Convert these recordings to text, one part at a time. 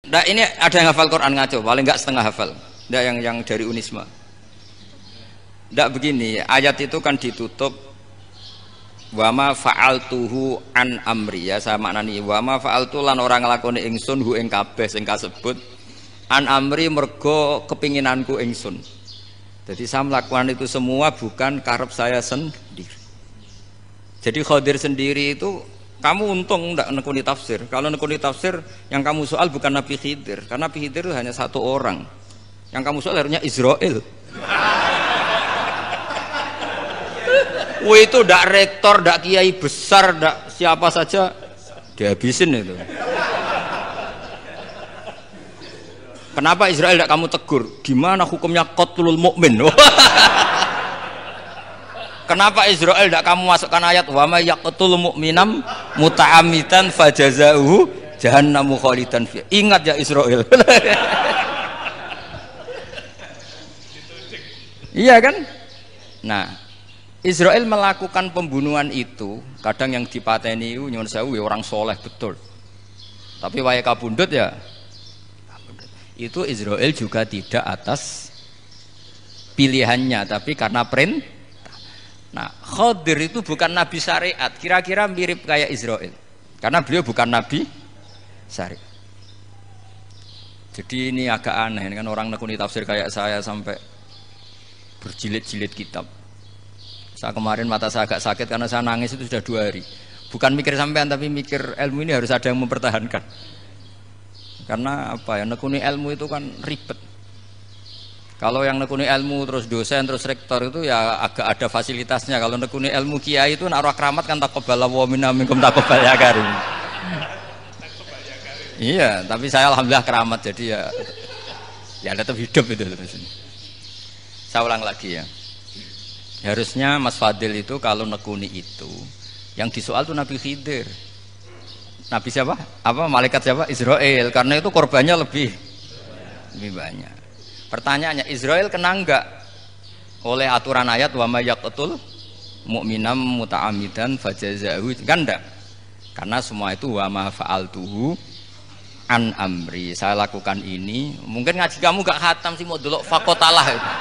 Ndak, ini ada yang hafal Quran ngaco, paling enggak setengah hafal. Ndak yang dari Unisma. Ndak begini, ayat itu kan ditutup wama fa'altuhu an amri, ya saya maknani wama fa'altu lan orang nglakoni ingsun hu ing kabeh sing kasebut an amri mergo kepinginanku ingsun. Jadi saya melakukan itu semua bukan karep saya sendiri. Jadi Khadir sendiri itu kamu untung enggak nekuni tafsir. Kalau nekuni tafsir yang kamu soal bukan Nabi Khidir, karena Nabi Khidir itu hanya satu orang. Yang kamu soal harusnya Israel. Wah, itu ndak rektor, ndak kiai besar, ndak siapa saja dihabisin itu. Kenapa Israel ndak kamu tegur? Gimana hukumnya qatlul mukmin? Kenapa Israel ndak kamu masukkan ayat wa may yaqtul mu'minam muta'ammidan fajazauhu jahannamu khalidan fi. Ingat ya Israel. Iya kan? Nah, Israel melakukan pembunuhan itu, kadang yang dipateni nyuwun sewu orang soleh betul. Tapi wae kabundut ya. Itu Israel juga tidak atas pilihannya, tapi karena perintah. Nah, Khadir itu bukan nabi syariat, kira-kira mirip kayak Israel, karena beliau bukan nabi syariat. Jadi ini agak aneh, ini kan orang nekuni tafsir kayak saya sampai berjilid-jilid kitab. Saya kemarin mata saya agak sakit karena saya nangis itu sudah 2 hari. Bukan mikir sampean, tapi mikir ilmu ini harus ada yang mempertahankan. Karena apa ya, nekuni ilmu itu kan ribet. Kalau yang nekuni ilmu terus dosen terus rektor itu ya agak ada fasilitasnya. Kalau nekuni ilmu kiai itu naruh keramat kan taqabbala wa minna minkum taqabbal ya karim. Iya, tapi saya alhamdulillah keramat, jadi ya tetap hidup itu terus. Saya ulang lagi ya. Harusnya Mas Fadil itu kalau nekuni itu yang disoal tuh Nabi Khidir. Nabi siapa? Apa malaikat siapa? Israel. Karena itu korbannya lebih banyak. Pertanyaannya, Israel kena enggak oleh aturan ayat wa may yaqtul mu'minam muta'ammidan fajazahu? Kan enggak. Karena semua itu wa ma fa'altuhu an amri. Saya lakukan ini. Mungkin ngaji kamu enggak khatam sih, mau delok fakotalah itu.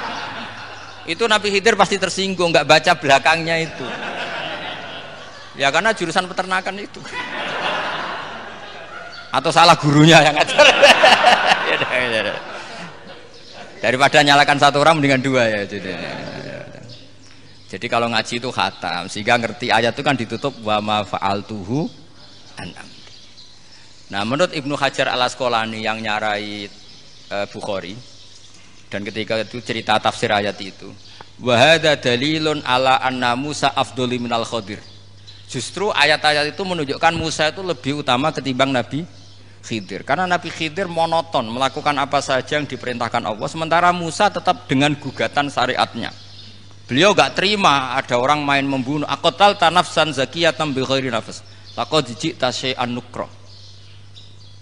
Itu Nabi Khidir pasti tersinggung, enggak baca belakangnya itu. Ya karena jurusan peternakan itu. Atau salah gurunya yang ngajar. Daripada nyalakan satu orang mendingan 2 ya. Jadi kalau ngaji itu khatam, sehingga ngerti ayat itu kan ditutup wa ma fa'altuhu an amri. Nah, menurut Ibnu Hajar Al-Asqalani yang nyarai Bukhari, dan ketika itu cerita tafsir ayat itu, wa hadza dalilun ala anna Musa afdhalu minal Khadir. Justru ayat-ayat itu menunjukkan Musa itu lebih utama ketimbang Nabi Khidir, karena Nabi Khidir monoton melakukan apa saja yang diperintahkan Allah, sementara Musa tetap dengan gugatan syariatnya. Beliau gak terima ada orang main membunuh. Aqtal tanafsan zakiyatan bi ghairi nafs laqad ji'ta syai'an nukra.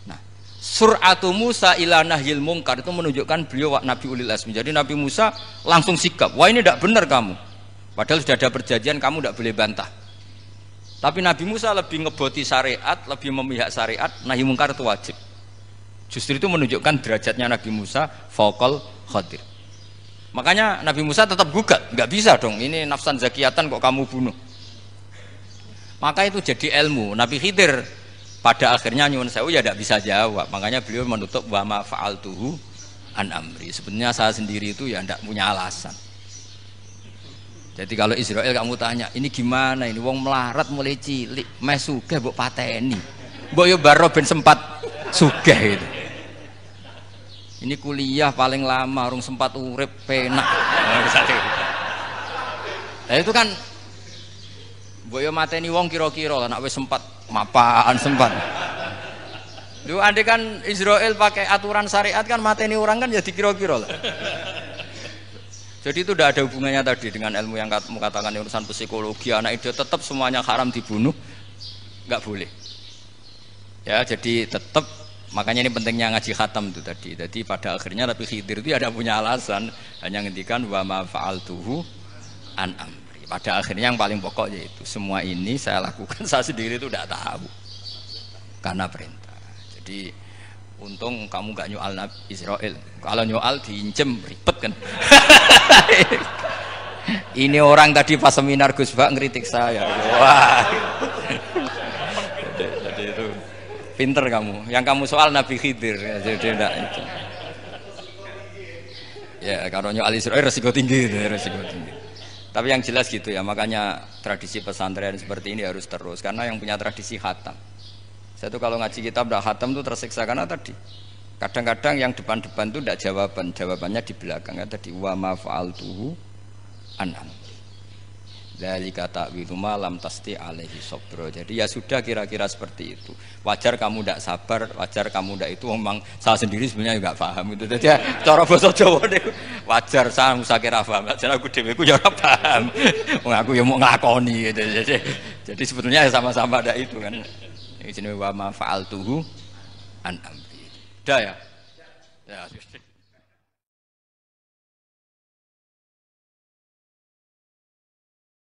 Nah, sur'atu Musa ila nahyil munkar itu menunjukkan beliau Nabi ulil azmi. Jadi Nabi Musa langsung sikap, wah ini tidak benar kamu, padahal sudah ada perjanjian, kamu tidak boleh bantah. Tapi Nabi Musa lebih ngeboti syariat, lebih memihak syariat, nahi mungkar itu wajib. Justru itu menunjukkan derajatnya Nabi Musa fauqal Khadir. Makanya Nabi Musa tetap gugat, nggak bisa dong, ini nafsan zakiyatan kok kamu bunuh. Maka itu jadi ilmu. Nabi Khidir pada akhirnya nyuwun sewu ya tidak bisa jawab. Makanya beliau menutup wa ma fa'altuhu an amri. Sebenarnya saya sendiri itu ya tidak punya alasan. Jadi kalau Israel kamu tanya, ini gimana ini wong melarat mulai cilik, meh sugih mbok pateni. Mbok yo baro ben sempat sugih itu. Ini kuliah paling lama urung sempat urip penak. Nah itu kan mbok yo mateni wong kira-kira nek wis sempat mapaan sempat. Lu andai kan Israel pakai aturan syariat kan mateni orang kan ya dikira-kira lah. Jadi itu tidak ada hubungannya tadi dengan ilmu yang kamu katakan urusan psikologi anak itu tetap semuanya haram dibunuh, nggak boleh. Ya jadi tetap, makanya ini pentingnya ngaji khatam itu tadi. Jadi pada akhirnya Nabi Khidir itu ada punya alasan, hanya ngendikan wa ma fa'altuhu an amri. Pada akhirnya yang paling pokok yaitu semua ini saya lakukan, saya sendiri itu tidak tahu karena perintah. Jadi Untung kamu gak nyual Nabi Israel. Kalau nyual diinjem ribet kan. Ini orang tadi pas seminar Gus Bak ngeritik saya. Wah. Jadi itu pinter kamu. Yang kamu soal Nabi Khidir. Jadi enggak itu. Ya kalau nyual Israel resiko tinggi, resiko tinggi. Tapi yang jelas gitu ya, makanya tradisi pesantren seperti ini harus terus karena yang punya tradisi khatam. Saya tuh kalau ngaji kitab tidak khatam tuh tersiksa karena tadi kadang-kadang yang depan-depan tuh tidak jawabannya di belakang ya tadi wa ma fa'altuhu an amri. Dzalika ta'wilu ma lam tasti alaihi sabra. Jadi ya sudah kira-kira seperti itu. Wajar kamu tidak sabar, wajar kamu tidak itu memang saya sendiri sebenarnya enggak paham itu. Jadi ya, cara basa Jawa niku wajar saya musakira paham. Jadi aku dhewe ku ya ora paham. Wong aku ya mau ngakoni gitu. Jadi sebetulnya ya sama-sama ada itu kan. Ini jenis wa ma fa'altuhu an amri. Dah ya? Ya.